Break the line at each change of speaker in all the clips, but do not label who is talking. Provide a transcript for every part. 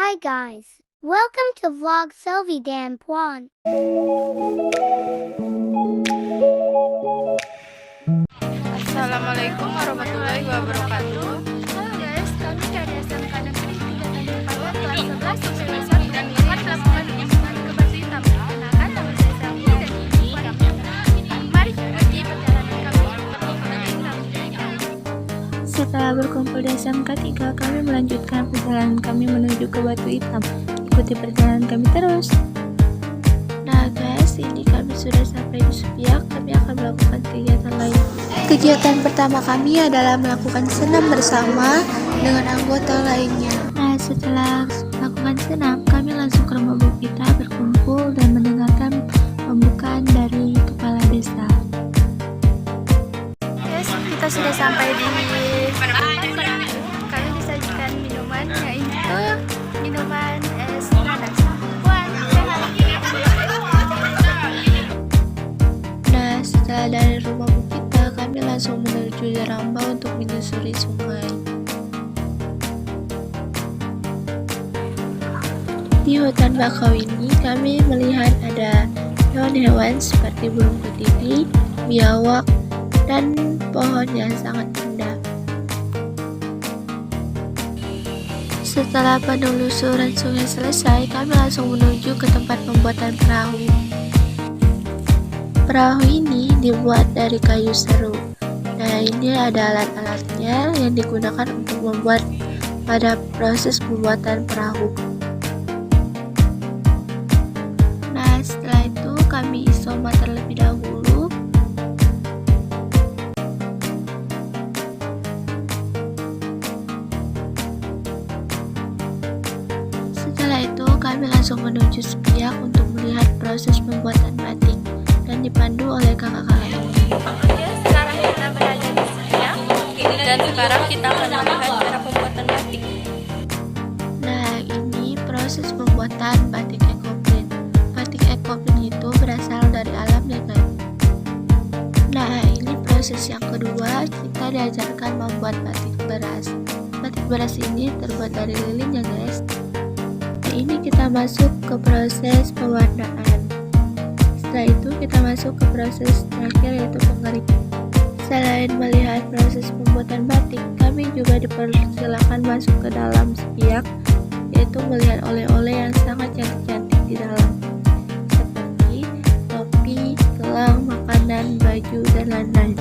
Hi guys, welcome to vlog Sylvie Dan Puan.
Assalamualaikum warahmatullahi wabarakatuh.
Halo guys, kami dari SMK Negeri 3 Tanjung Priok kelas 11 semester dan ini melakukan kunjungan ke Batu Hitam. Kenakan nama saya Selvi dan ini kami. Mari ikuti perjalanan kami ke Batu Hitam.
Setelah berkumpul di SMK 3, kami melanjutkan perjalanan kami menuju ke Batu Hitam. Ikuti perjalanan kami terus. Nah guys, ini kami sudah sampai di Supiak. Kami akan melakukan kegiatan lain. Kegiatan pertama kami adalah melakukan senam bersama dengan anggota lainnya. Nah, setelah melakukan senam, kami langsung ke rumah Bu kita berkumpul dan mendengarkan pembukaan dari kepala desa.
Guys, kita sudah sampai di kami disajikan minuman, yaitu minuman es nanas. Puan, sehat.
Nah, setelah dari rumah Bu kita, kami langsung menuju Jaramba untuk menyusuri sungai. Di hutan bakau ini, kami melihat ada hewan-hewan seperti burung ketiti, biawak, dan pohon yang sangat indah. Setelah penelusuran sungai selesai, kami langsung menuju ke tempat pembuatan perahu. Perahu ini dibuat dari kayu seru. Nah, ini ada alat-alatnya yang digunakan untuk membuat pada proses pembuatan perahu. Nah, setelah itu kami isoma terlebih dahulu. Setelah itu kami langsung menuju Supiak untuk melihat proses pembuatan batik dan dipandu oleh kakak-kakak ini.
Sekarang kita berada di Supiak.
Dan sekarang kita akan melihat cara pembuatan batik.
Nah, ini proses pembuatan batik ekoprint. Batik ekoprint itu berasal dari alam ya kan? Nah, ini proses yang kedua, kita diajarkan membuat batik beras. Batik beras ini terbuat dari lilin ya guys. Nah, ini kita masuk ke proses pewarnaan. Setelah itu kita masuk ke proses terakhir yaitu pengeringan. Selain melihat proses pembuatan batik, kami juga dipersilakan masuk ke dalam Supiak, yaitu melihat oleh-oleh yang sangat cantik-cantik di dalam, seperti topi, gelang, makanan, baju, dan lain-lain.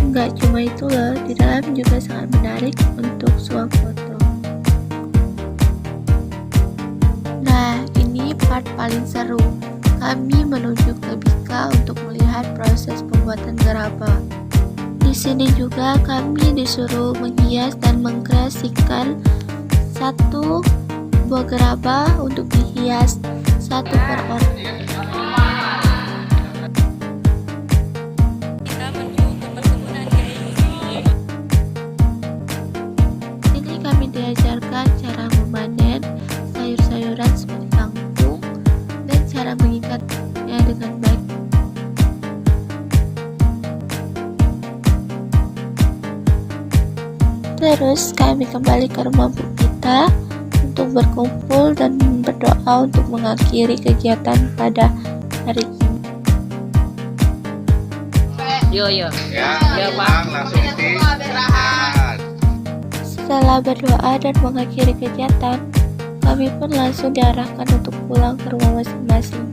Enggak cuma itu loh, di dalam juga sangat menarik untuk suap foto. Nah, ini part paling seru. Kami menuju ke Bika untuk melihat proses pembuatan gerabah. Di sini juga kami disuruh menghias dan mengkreasikan satu buah gerabah untuk dihias satu per orang.
Kita menuju ke perkebunan guys.
Ini kami diajarkan cara memanen sayur-sayuran seperti kangkung dan cara mengikatnya dengan baik. Terus kami kembali ke rumah Bu kita untuk berkumpul dan berdoa untuk mengakhiri kegiatan pada hari ini.
Yo.
Ya, pulang langsung istirahat.
Setelah berdoa dan mengakhiri kegiatan, kami pun langsung diarahkan untuk pulang ke rumah masing-masing.